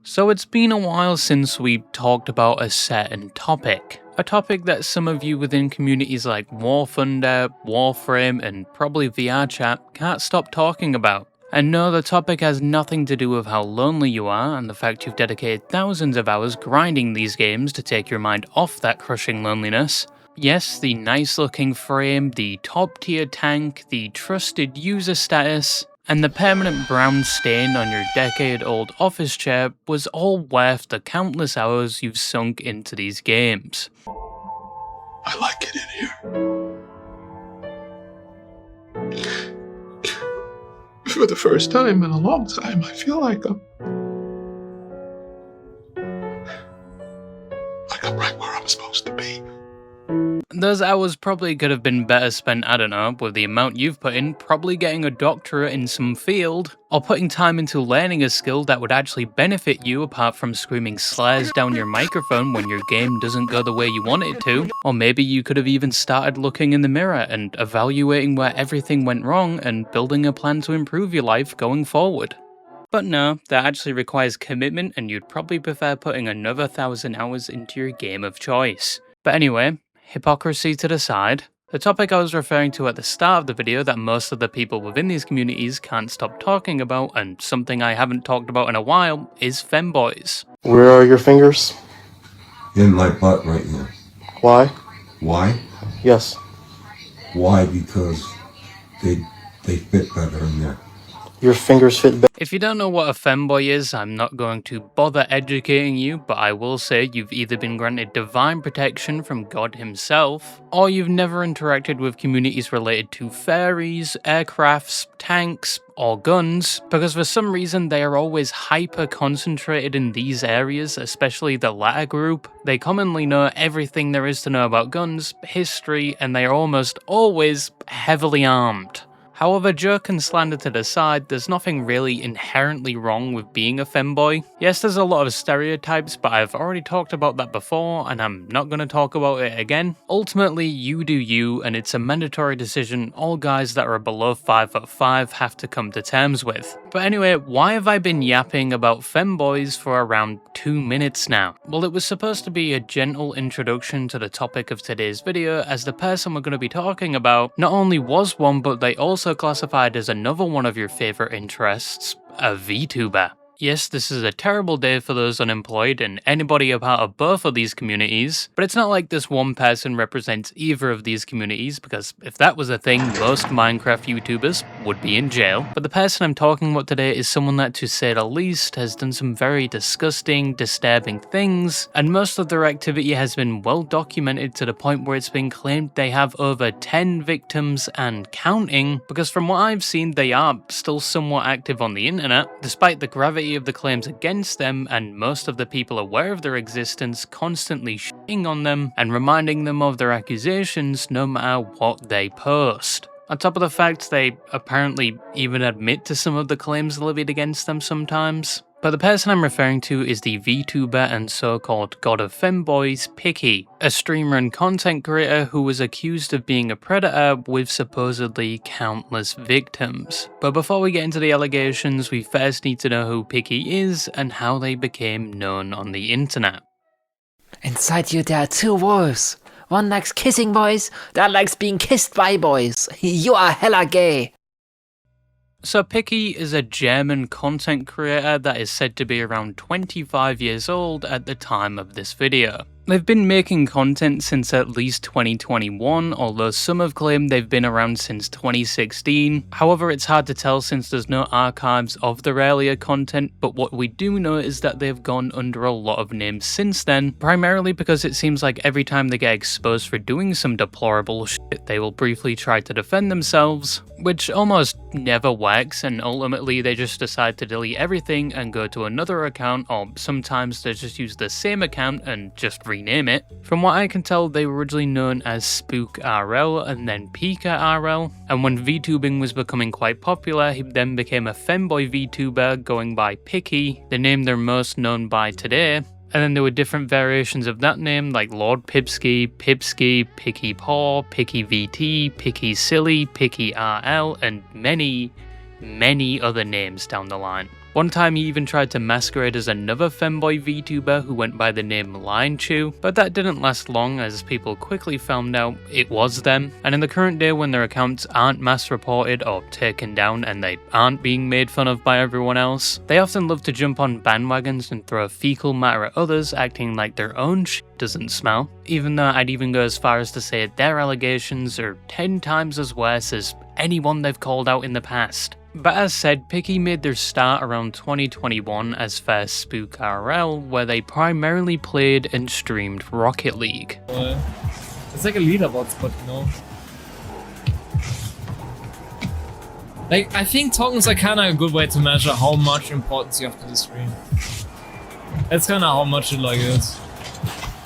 So it's been a while since we talked about a certain topic. A topic that some of you within communities like War Thunder, Warframe, and probably VRChat can't stop talking about. And no, the topic has nothing to do with how lonely you are and the fact you've dedicated thousands of hours grinding these games to take your mind off that crushing loneliness. Yes, the nice looking frame, the top tier tank, the trusted user status, and the permanent brown stain on your decade-old office chair was all worth the countless hours you've sunk into these games. I like it in here. For the first time in a long time, I feel like I'm right where I'm supposed to be. Those hours probably could have been better spent, I don't know, with the amount you've put in, probably getting a doctorate in some field, or putting time into learning a skill that would actually benefit you apart from screaming slurs down your microphone when your game doesn't go the way you want it to. Or maybe you could have even started looking in the mirror and evaluating where everything went wrong and building a plan to improve your life going forward. But no, that actually requires commitment and you'd probably prefer putting another 1,000 hours into your game of choice. But anyway, hypocrisy to the side, the topic I was referring to at the start of the video that most of the people within these communities can't stop talking about, and something I haven't talked about in a while, is femboys. Where are your fingers? In my butt right here. Why? Why? Yes. Why? Because they fit better in there. Your fingers fit better. If you don't know what a femboy is, I'm not going to bother educating you, but I will say you've either been granted divine protection from God himself, or you've never interacted with communities related to fairies, aircrafts, tanks, or guns, because for some reason they are always hyper concentrated in these areas, especially the latter group. They commonly know everything there is to know about guns, history, and they are almost always heavily armed. However, joke and slander to the side, there's nothing really inherently wrong with being a femboy. Yes, there's a lot of stereotypes, but I've already talked about that before, and I'm not going to talk about it again. Ultimately, you do you, and it's a mandatory decision all guys that are below 5'5" have to come to terms with. But anyway, why have I been yapping about femboys for around 2 minutes now? Well, it was supposed to be a gentle introduction to the topic of today's video, as the person we're going to be talking about not only was one, but they also classified as another one of your favorite interests, a VTuber. Yes, this is a terrible day for those unemployed and anybody a part of both of these communities, but it's not like this one person represents either of these communities, because if that was a thing, most Minecraft YouTubers would be in jail. But the person I'm talking about today is someone that, to say the least, has done some very disgusting, disturbing things, and most of their activity has been well documented to the point where it's been claimed they have over 10 victims and counting, because from what I've seen, they are still somewhat active on the internet, despite the gravity of the claims against them and most of the people aware of their existence constantly shitting on them and reminding them of their accusations no matter what they post. On top of the fact they apparently even admit to some of the claims levied against them sometimes. But the person I'm referring to is the VTuber and so-called god of femboys, Pikky, a streamer and content creator who was accused of being a predator with supposedly countless victims. But before we get into the allegations, we first need to know who Pikky is and how they became known on the internet. Inside you there are two wolves. One likes kissing boys, the other likes being kissed by boys. You are hella gay. So Pikky is a German content creator that is said to be around 25 years old at the time of this video. They've been making content since at least 2021, although some have claimed they've been around since 2016. However, it's hard to tell since there's no archives of their earlier content, but what we do know is that they've gone under a lot of names since then, primarily because it seems like every time they get exposed for doing some deplorable shit, they will briefly try to defend themselves, which almost never works, and ultimately they just decide to delete everything and go to another account, or sometimes they just use the same account and just rename it. From what I can tell, they were originally known as Spookrl and then PiqaRL, and when VTubing was becoming quite popular, he then became a Femboy VTuber going by Pikky, the name they're most known by today. And then there were different variations of that name like Lord Pipsky, Pipsky, Pikky Paw, Pikky VT, Pikky Silly, PiqaRL, and many other names down the line. One time he even tried to masquerade as another Femboy VTuber who went by the name LEMMiNO, but that didn't last long as people quickly found out it was them, and in the current day when their accounts aren't mass reported or taken down and they aren't being made fun of by everyone else, they often love to jump on bandwagons and throw fecal matter at others, acting like their own shit doesn't smell, even though I'd even go as far as to say their allegations are 10 times as worse as anyone they've called out in the past. But as said, Pikky made their start around 2021 as their Spookrl, where they primarily played and streamed Rocket League. It's like a leaderboard spot, you know? Like, I think tokens are kinda a good way to measure how much importance you have to the stream. That's kinda how much it like is.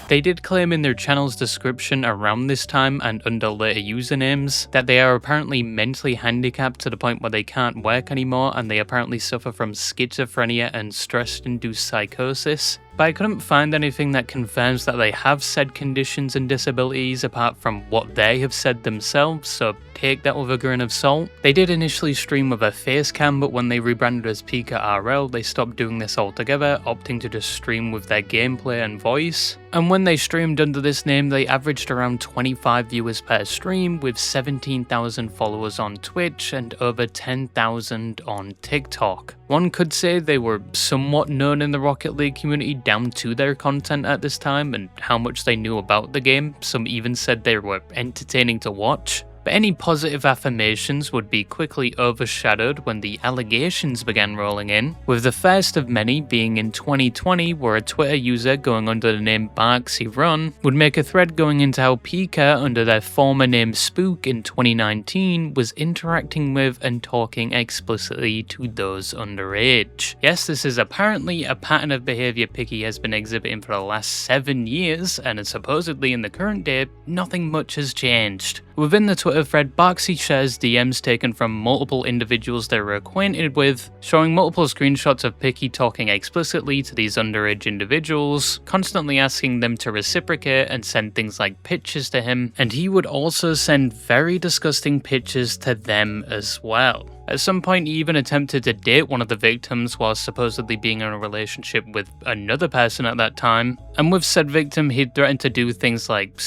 They did claim in their channel's description around this time and under later usernames that they are apparently mentally handicapped to the point where they can't work anymore, and they apparently suffer from schizophrenia and stress-induced psychosis. But I couldn't find anything that confirms that they have said conditions and disabilities apart from what they have said themselves, so take that with a grain of salt. They did initially stream with a face cam, but when they rebranded as PiqaRL, they stopped doing this altogether, opting to just stream with their gameplay and voice. And when they streamed under this name, they averaged around 25 viewers per stream, with 17,000 followers on Twitch and over 10,000 on TikTok. One could say they were somewhat known in the Rocket League community down to their content at this time and how much they knew about the game. Some even said they were entertaining to watch. But any positive affirmations would be quickly overshadowed when the allegations began rolling in, with the first of many being in 2020, where a Twitter user going under the name Piksy would make a thread going into how Pika, under their former name Spook in 2019, was interacting with and talking explicitly to those underage. Yes, this is apparently a pattern of behaviour Pikky has been exhibiting for the last 7 years, and supposedly in the current day, nothing much has changed. Within the Twitter thread, Piksy shares DMs taken from multiple individuals they were acquainted with, showing multiple screenshots of Pikky talking explicitly to these underage individuals, constantly asking them to reciprocate and send things like pictures to him, and he would also send very disgusting pictures to them as well. At some point, he even attempted to date one of the victims while supposedly being in a relationship with another person at that time, and with said victim, he'd threatened to do things like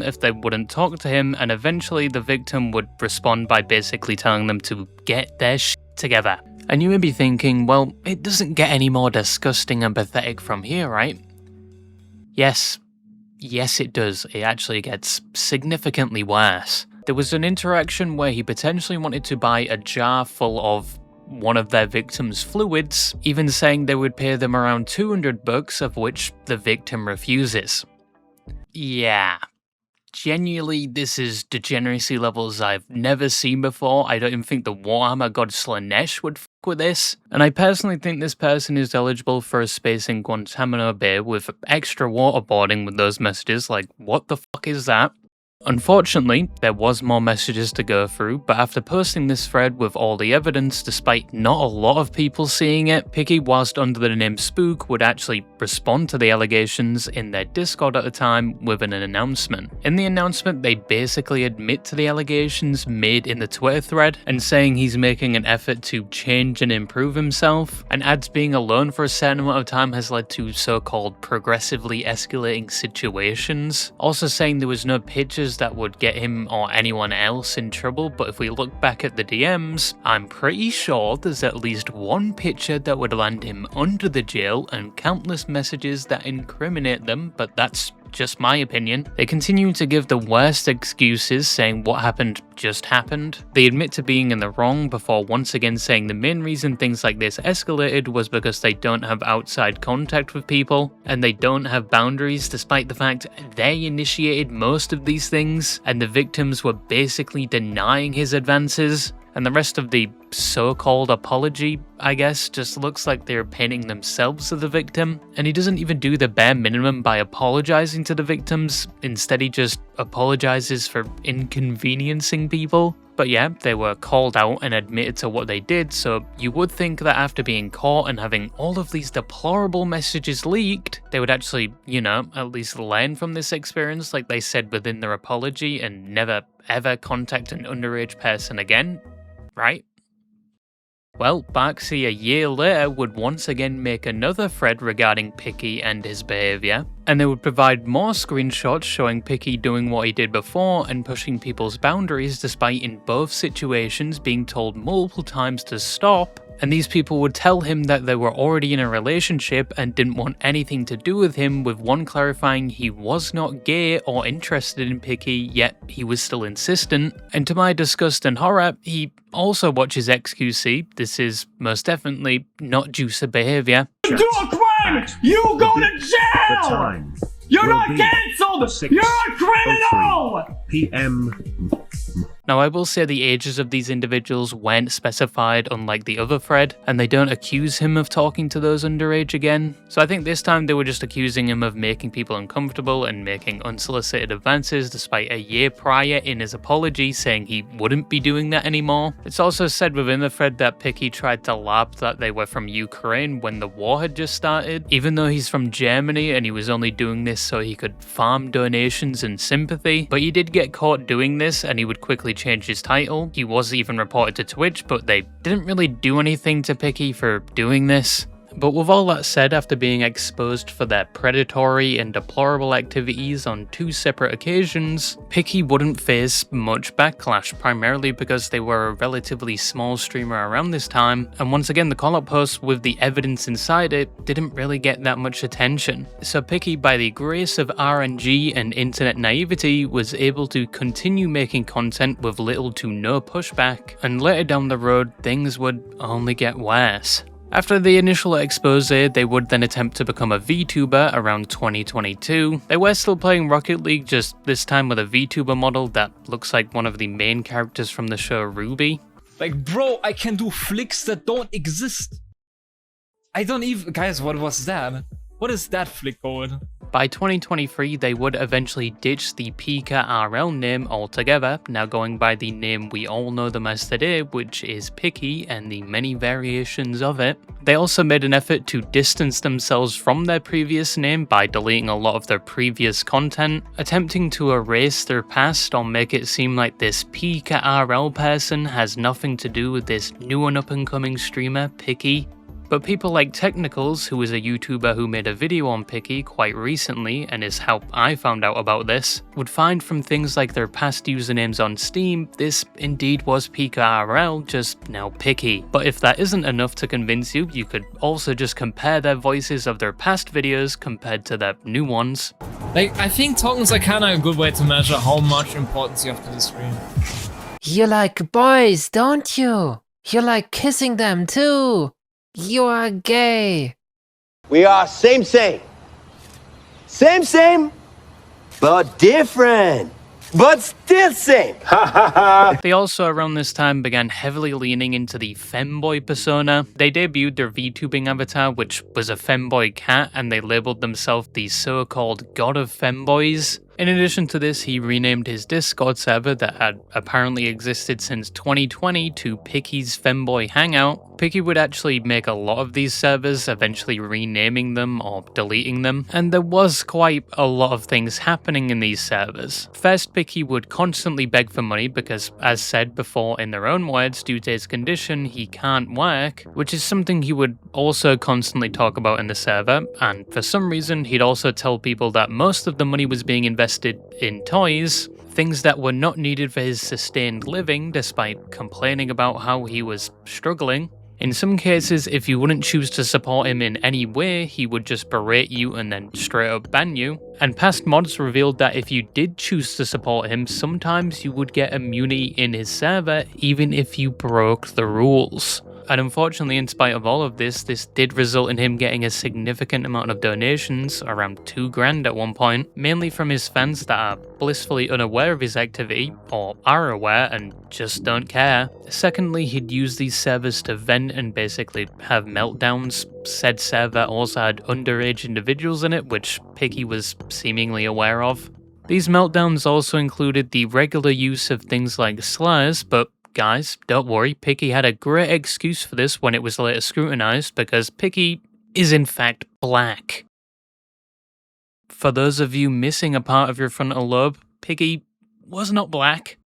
if they wouldn't talk to him, and eventually the victim would respond by basically telling them to get their shit together. And you may be thinking, well, it doesn't get any more disgusting and pathetic from here, right? Yes it does. It actually gets significantly worse. There was an interaction where he potentially wanted to buy a jar full of one of their victims' fluids, even saying they would pay them around $200, of which the victim refuses. Yeah. Genuinely, this is degeneracy levels I've never seen before. I don't even think the Warhammer god Slanesh would fuck with this. And I personally think this person is eligible for a space in Guantanamo Bay with extra waterboarding with those messages, like what the fuck is that? Unfortunately, there was more messages to go through, but after posting this thread with all the evidence, despite not a lot of people seeing it, Pikky, whilst under the name Spook, would actually respond to the allegations in their Discord at the time with an announcement. In the announcement, they basically admit to the allegations made in the Twitter thread, and saying he's making an effort to change and improve himself, and adds being alone for a certain amount of time has led to so-called progressively escalating situations. Also saying there was no pictures that would get him or anyone else in trouble, but if we look back at the DMs, I'm pretty sure there's at least one picture that would land him under the jail and countless messages that incriminate them, but that's just my opinion. They continue to give the worst excuses, saying what happened just happened. They admit to being in the wrong before once again saying the main reason things like this escalated was because they don't have outside contact with people and they don't have boundaries, despite the fact they initiated most of these things and the victims were basically denying his advances. And the rest of the so-called apology, I guess, just looks like they're painting themselves as the victim. And he doesn't even do the bare minimum by apologizing to the victims. Instead, he just apologizes for inconveniencing people. But yeah, they were called out and admitted to what they did, so you would think that after being caught and having all of these deplorable messages leaked, they would actually, at least learn from this experience like they said within their apology and never ever contact an underage person again. Right? Well, Piksy a year later would once again make another thread regarding Pikky and his behaviour, and they would provide more screenshots showing Pikky doing what he did before and pushing people's boundaries despite in both situations being told multiple times to stop, and these people would tell him that they were already in a relationship and didn't want anything to do with him, with one clarifying he was not gay or interested in Pikky, yet he was still insistent. And to my disgust and horror, he also watches XQC. This is most definitely not juicer behaviour. Do a crime! You go to jail! You're not cancelled! You're a criminal! PM. Now I will say the ages of these individuals weren't specified, unlike the other thread, and they don't accuse him of talking to those underage again. So I think this time they were just accusing him of making people uncomfortable and making unsolicited advances, despite a year prior in his apology saying he wouldn't be doing that anymore. It's also said within the thread that Pikky tried to lab that they were from Ukraine when the war had just started, even though he's from Germany and he was only doing this so he could farm donations and sympathy. But he did get caught doing this and he would quickly change his title. He was even reported to Twitch, but they didn't really do anything to Pikky for doing this. But with all that said, after being exposed for their predatory and deplorable activities on 2 separate occasions, Pikky wouldn't face much backlash, primarily because they were a relatively small streamer around this time, and once again the call-out post with the evidence inside it didn't really get that much attention. So Pikky, by the grace of RNG and internet naivety, was able to continue making content with little to no pushback, and later down the road things would only get worse. After the initial expose, they would then attempt to become a VTuber around 2022. They were still playing Rocket League, just this time with a VTuber model that looks like one of the main characters from the show RWBY. Like, bro, I can do flicks that don't exist. I don't even... Guys, what was that? What is that flick called? By 2023, they would eventually ditch the PiqaRL name altogether, now going by the name we all know them as today, which is Pikky and the many variations of it. They also made an effort to distance themselves from their previous name by deleting a lot of their previous content, attempting to erase their past or make it seem like this PiqaRL person has nothing to do with this new and up-and-coming streamer, Pikky. But people like Technicals, who is a YouTuber who made a video on Pikky quite recently and is how I found out about this, would find from things like their past usernames on Steam, this indeed was PiqaRL, just now Pikky. But if that isn't enough to convince you, you could also just compare their voices of their past videos compared to their new ones. Like, I think tokens are kinda a good way to measure how much importance you have to the stream. You like boys, don't you? You like kissing them too. You are gay. We are same, but different, but still same. They also around this time began heavily leaning into the femboy persona. They debuted their VTubing avatar, which was a femboy cat, and they labeled themselves the so-called God of Femboys. In addition to this, he renamed his Discord server that had apparently existed since 2020 to Pikky's Femboy Hangout. Pikky would actually make a lot of these servers, eventually renaming them or deleting them, and there was quite a lot of things happening in these servers. First, Pikky would constantly beg for money because, as said before in their own words, due to his condition, he can't work, which is something he would also constantly talk about in the server, and for some reason, he'd also tell people that most of the money was being invested in toys, things that were not needed for his sustained living, despite complaining about how he was struggling. In some cases, if you wouldn't choose to support him in any way, he would just berate you and then straight up ban you. And past mods revealed that if you did choose to support him, sometimes you would get immunity in his server, even if you broke the rules. And unfortunately, in spite of all of this did result in him getting a significant amount of donations, around $2,000 at one point, mainly from his fans that are blissfully unaware of his activity, or are aware and just don't care. Secondly, he'd use these servers to vent and basically have meltdowns. Said server also had underage individuals in it, which Pikky was seemingly aware of. These meltdowns also included the regular use of things like slurs, but guys, don't worry, Pikky had a great excuse for this when it was later scrutinized, because Pikky is in fact black. For those of you missing a part of your frontal lobe, Pikky was not black.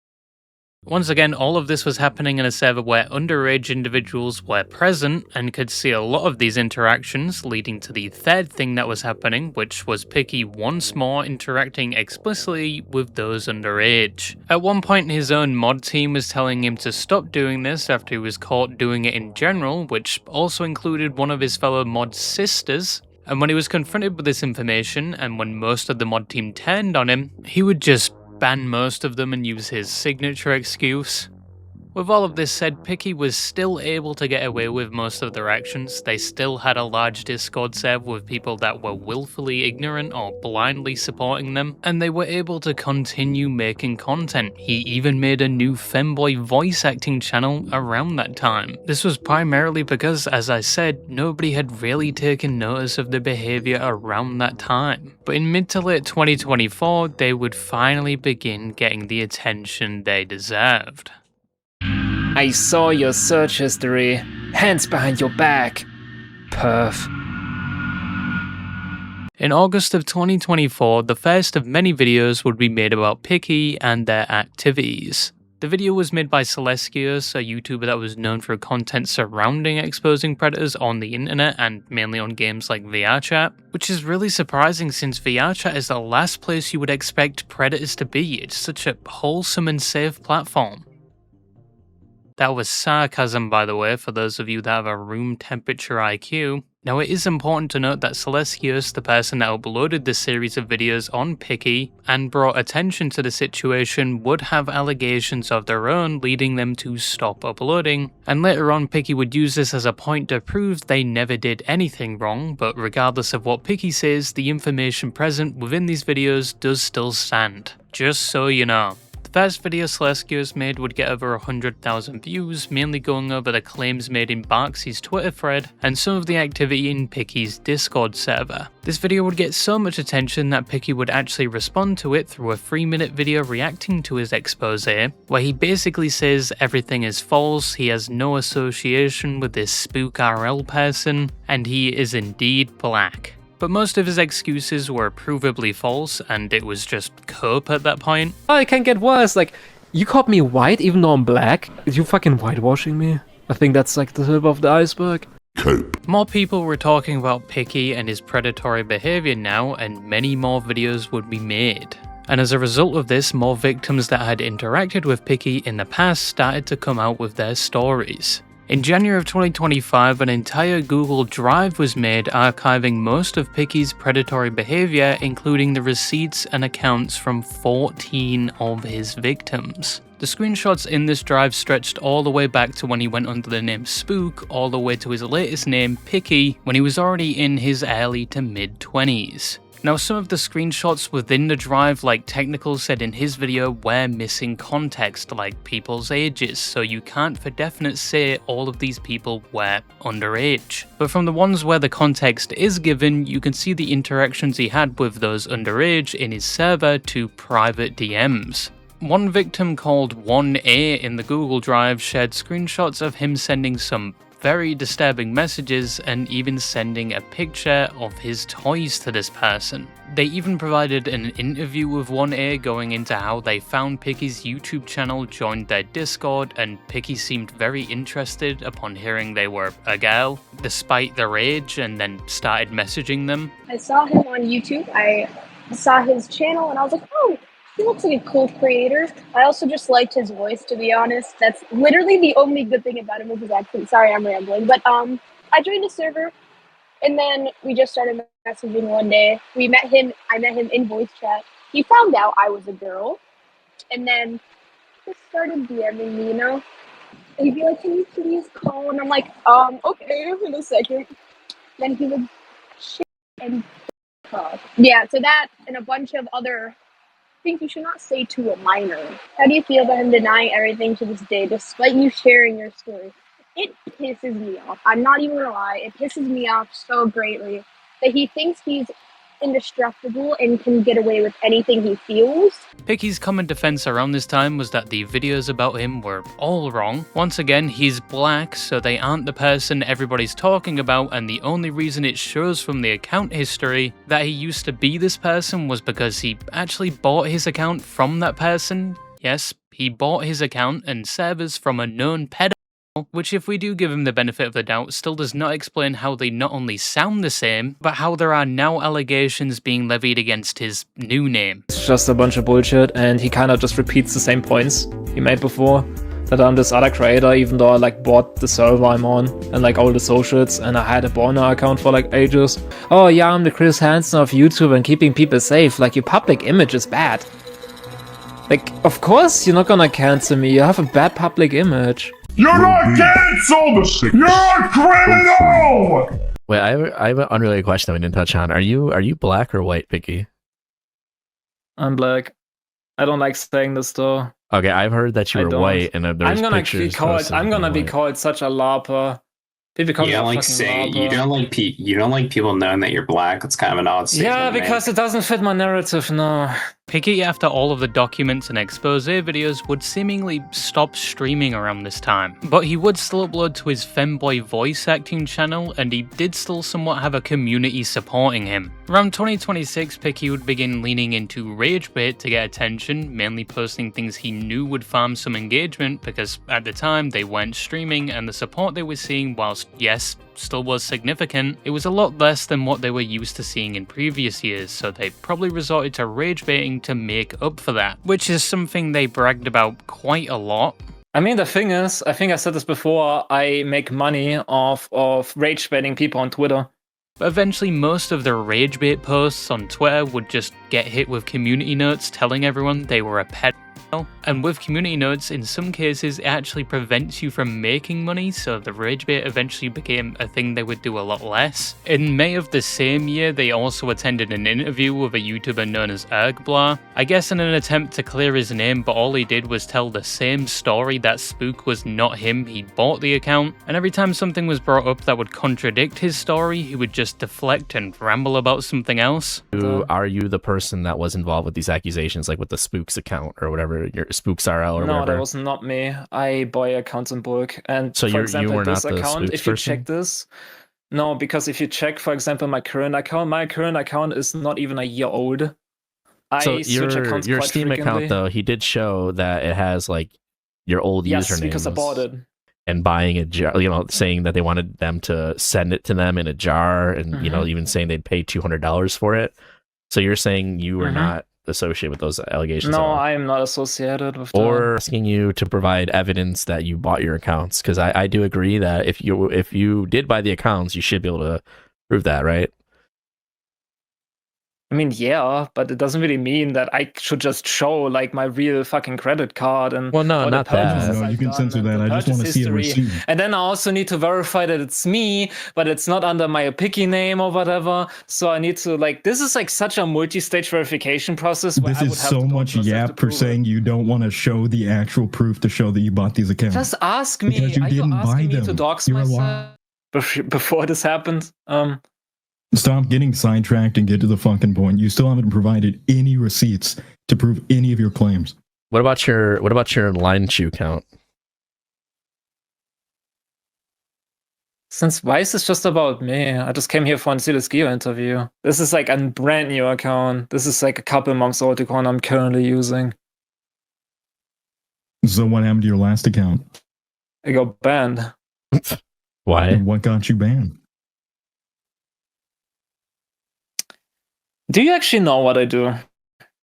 Once again, all of this was happening in a server where underage individuals were present and could see a lot of these interactions, leading to the third thing that was happening, which was Pikky once more interacting explicitly with those underage. At one point, his own mod team was telling him to stop doing this after he was caught doing it in general, which also included one of his fellow mod sisters. And when he was confronted with this information, and when most of the mod team turned on him, he would just ban most of them and use his signature excuse. With all of this said, Pikky was still able to get away with most of their actions. They still had a large Discord server with people that were willfully ignorant or blindly supporting them, and they were able to continue making content. He even made a new Femboy voice acting channel around that time. This was primarily because, as I said, nobody had really taken notice of the behavior around that time. But in mid to late 2024, they would finally begin getting the attention they deserved. I saw your search history. Hands behind your back. Perf. In August of 2024, the first of many videos would be made about Pikky and their activities. The video was made by Celestius, a YouTuber that was known for content surrounding exposing predators on the internet and mainly on games like VRChat, which is really surprising since VRChat is the last place you would expect predators to be. It's such a wholesome and safe platform. That was sarcasm, by the way, for those of you that have a room temperature IQ. Now, it is important to note that Celestius, the person that uploaded this series of videos on Pikky and brought attention to the situation, would have allegations of their own, leading them to stop uploading. And later on, Pikky would use this as a point to prove they never did anything wrong, but regardless of what Pikky says, the information present within these videos does still stand. Just so you know. The first video Celestius made would get over 100,000 views, mainly going over the claims made in Barksy's Twitter thread and some of the activity in Pikky's Discord server. This video would get so much attention that Pikky would actually respond to it through a 3-minute video reacting to his expose, where he basically says everything is false, he has no association with this Spookrl person, and he is indeed black. But most of his excuses were provably false, and it was just cope at that point. Oh, it can get worse. Like, you called me white even though I'm black? Is you fucking whitewashing me? I think that's like the tip of the iceberg. Cope. More people were talking about Pikky and his predatory behavior now, and many more videos would be made. And as a result of this, more victims that had interacted with Pikky in the past started to come out with their stories. In January of 2025, an entire Google Drive was made archiving most of Pikky's predatory behavior, including the receipts and accounts from 14 of his victims. The screenshots in this drive stretched all the way back to when he went under the name Spook, all the way to his latest name, Pikky, when he was already in his early to mid-20s. Now, some of the screenshots within the drive, like Technical said in his video, were missing context, like people's ages, so you can't for definite say all of these people were underage. But from the ones where the context is given, you can see the interactions he had with those underage in his server to private DMs. One victim called 1A in the Google Drive shared screenshots of him sending some very disturbing messages and even sending a picture of his toys to this person. They even provided an interview with 1A going into how they found Pikky's YouTube channel, joined their Discord, and Pikky seemed very interested upon hearing they were a girl, despite their age, and then started messaging them. I saw him on YouTube, I saw his channel, and I was like, oh, he looks like a cool creator. I also just liked his voice, to be honest. That's literally the only good thing about him was his accent. Sorry, I'm rambling. But I joined the server, and then we just started messaging one day. I met him in voice chat. He found out I was a girl, and then just started DMing me, you know? And he'd be like, can you please call? And I'm like, okay, in a second. Then he would shit and talk. Yeah, so that and a bunch of other things you should not say to a minor. How do you feel about him denying everything to this day, despite you sharing your story? It pisses me off. I'm not even gonna lie. It pisses me off so greatly that he thinks he's indestructible and can get away with anything he feels. Pikky's common defense around this time was that the videos about him were all wrong. Once again, he's black, so they aren't the person everybody's talking about, and the only reason it shows from the account history that he used to be this person was because he actually bought his account from that person. Yes, he bought his account and servers from a known pedophile, which if we do give him the benefit of the doubt, still does not explain how they not only sound the same, but how there are now allegations being levied against his new name. It's just a bunch of bullshit, and he kind of just repeats the same points he made before. That I'm this other creator, even though I like bought the server I'm on and like all the socials, and I had a burner account for like ages. Oh yeah, I'm the Chris Hansen of YouTube and keeping people safe. Like, your public image is bad. Like, of course you're not gonna cancel me. You have a bad public image. You're not cancelled! You're a criminal! Wait, I have an unrelated question that we didn't touch on. Are you black or white, Pikky? I'm black. I don't like saying this though. Okay, I've heard that you were white, and there's pictures. I'm gonna be called such a larper. People call You don't me a like fucking saying larper. you don't like people knowing that you're black. It's kind of an odd statement. Yeah, because it doesn't fit my narrative, no. Pikky, after all of the documents and expose videos, would seemingly stop streaming around this time. But he would still upload to his Femboy voice acting channel, and he did still somewhat have a community supporting him. Around 2026, Pikky would begin leaning into rage bait to get attention, mainly posting things he knew would farm some engagement, because at the time they weren't streaming, and the support they were seeing, whilst yes, still was significant, it was a lot less than what they were used to seeing in previous years, so they probably resorted to rage baiting to make up for that, which is something they bragged about quite a lot. I mean, the thing is, I think I said this before, I make money off of rage baiting people on Twitter. But eventually most of the rage bait posts on Twitter would just get hit with community notes telling everyone they were a pedophile. And with community notes, in some cases, it actually prevents you from making money, so the rage bait eventually became a thing they would do a lot less. In May of the same year, they also attended an interview with a YouTuber known as Ergblar, I guess in an attempt to clear his name, but all he did was tell the same story that Spook was not him, he bought the account, and every time something was brought up that would contradict his story, he would just deflect and ramble about something else. Are you the person that was involved with these accusations, like with the Spooks account or whatever, your SpooksRL or whatever? No, that was not me. I buy accounts in bulk. And so for example, you were this not the account, Spooks if you person? check this, no, because if you check, for example, my current account is not even a year old. So I switch accounts your quite Steam frequently. account, though, he did show that it has like your old Yes, username. because I bought it. And buying a jar, saying that they wanted them to send it to them in a jar, and even saying they'd pay $200 for it. So you're saying you were not associated with those allegations? No, at all? I am not associated with or asking you to provide evidence that you bought your accounts, because I do agree that if you did buy the accounts, you should be able to prove that, right? I mean, yeah, but it doesn't really mean that I should just show like my real fucking credit card and well, no, not that. No, you can censor that. I just want to see a receipt. And then I also need to verify that it's me, but it's not under my Pikky name or whatever. So I need to like, this is like such a multi-stage verification process. Where This is so much yap for saying you don't want to show the actual proof to show that you bought these accounts. Just ask me. Because you didn't buy them. To dox myself before this happened. Stop getting sidetracked and get to the fucking point. You still haven't provided any receipts to prove any of your claims. What about your line chew count? Since why is this just about me? I just came here for an Silas Gear interview. This is like a brand new account. This is like a couple months old account I'm currently using. So what happened to your last account? I got banned. Why? And what got you banned? Do you actually know what I do?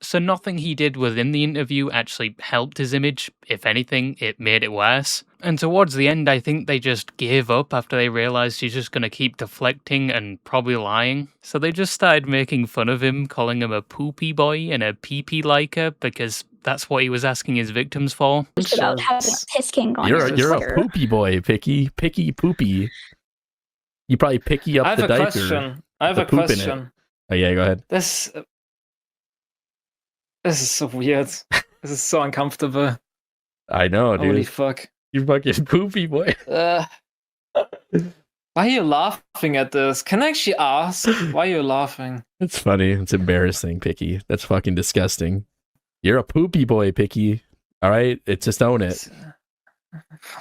So nothing he did within the interview actually helped his image. If anything, it made it worse. And towards the end, I think they just gave up after they realized he's just going to keep deflecting and probably lying. So they just started making fun of him, calling him a poopy boy and a pee-pee liker, because that's what he was asking his victims for. Without having a piss king on You're his a Twitter. poopy boy, Pikky. Picky poopy. You probably picky up the diaper. I have a question. Oh yeah, go ahead. This is so weird. This is so uncomfortable. I know, dude. Holy fuck. You fucking poopy boy. Why are you laughing at this? Can I actually ask why you're laughing? It's funny. It's embarrassing, Pikky. That's fucking disgusting. You're a poopy boy, Pikky. All right, it's just own it.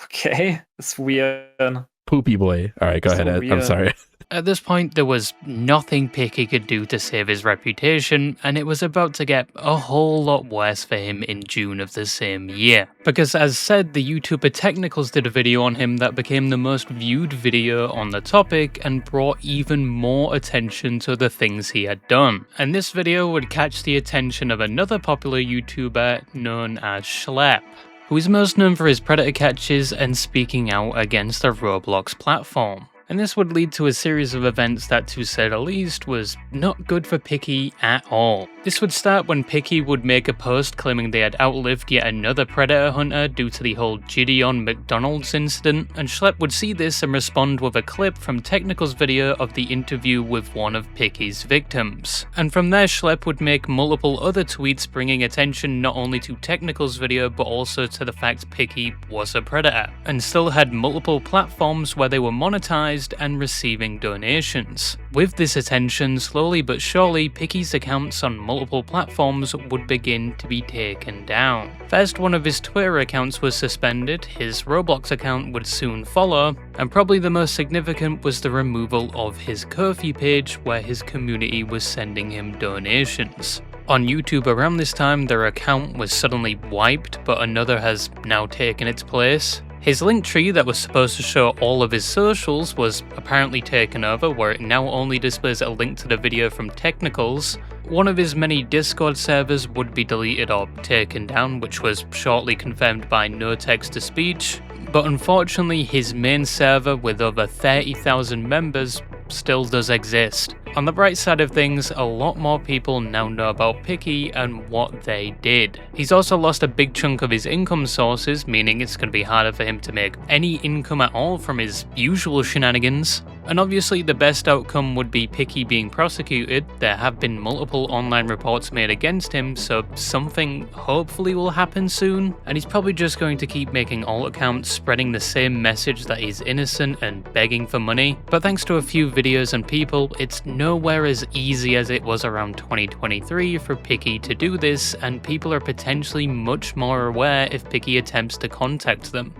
Okay, it's weird. Poopy boy. All right, go ahead, Ed. I'm sorry. At this point, there was nothing Pikky could do to save his reputation, and it was about to get a whole lot worse for him in June of the same year. Because as said, the YouTuber Technicals did a video on him that became the most viewed video on the topic and brought even more attention to the things he had done. And this video would catch the attention of another popular YouTuber known as Schlepp, who is most known for his predator catches and speaking out against the Roblox platform. And this would lead to a series of events that, to say the least, was not good for Pikky at all. This would start when Pikky would make a post claiming they had outlived yet another predator hunter due to the whole Gideon McDonald's incident, and Schlepp would see this and respond with a clip from Technical's video of the interview with one of Pikky's victims. And from there, Schlepp would make multiple other tweets bringing attention not only to Technical's video but also to the fact Pikky was a predator, and still had multiple platforms where they were monetized and receiving donations. With this attention, slowly but surely, Pikky's accounts on multiple platforms would begin to be taken down. First, one of his Twitter accounts was suspended, his Roblox account would soon follow, and probably the most significant was the removal of his Ko-fi page where his community was sending him donations. On YouTube around this time, their account was suddenly wiped, but another has now taken its place. His link tree that was supposed to show all of his socials was apparently taken over, where it now only displays a link to the video from Technicals. One of his many Discord servers would be deleted or taken down, which was shortly confirmed by no text-to-speech, but unfortunately his main server with over 30,000 members still does exist. On the bright side of things, a lot more people now know about Pikky and what they did. He's also lost a big chunk of his income sources, meaning it's going to be harder for him to make any income at all from his usual shenanigans. And obviously the best outcome would be Pikky being prosecuted. There have been multiple online reports made against him, so something hopefully will happen soon. And he's probably just going to keep making alt accounts spreading the same message that he's innocent and begging for money. But thanks to a few videos and people, it's nowhere as easy as it was around 2023 for Pikky to do this, and people are potentially much more aware if Pikky attempts to contact them.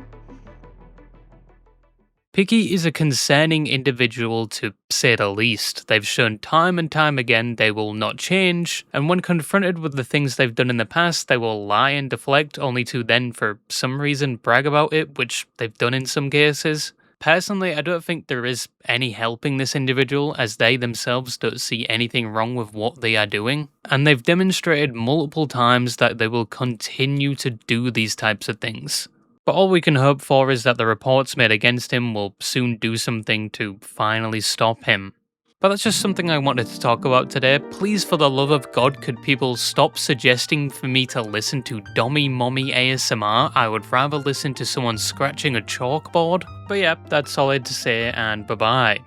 Pikky is a concerning individual to say the least. They've shown time and time again they will not change, and when confronted with the things they've done in the past, they will lie and deflect, only to then for some reason brag about it, which they've done in some cases. Personally, I don't think there is any helping this individual, as they themselves don't see anything wrong with what they are doing, and they've demonstrated multiple times that they will continue to do these types of things. But all we can hope for is that the reports made against him will soon do something to finally stop him. But that's just something I wanted to talk about today. Please, for the love of God, could people stop suggesting for me to listen to Dommy Mommy ASMR? I would rather listen to someone scratching a chalkboard. But yeah, that's all I had to say, and bye-bye.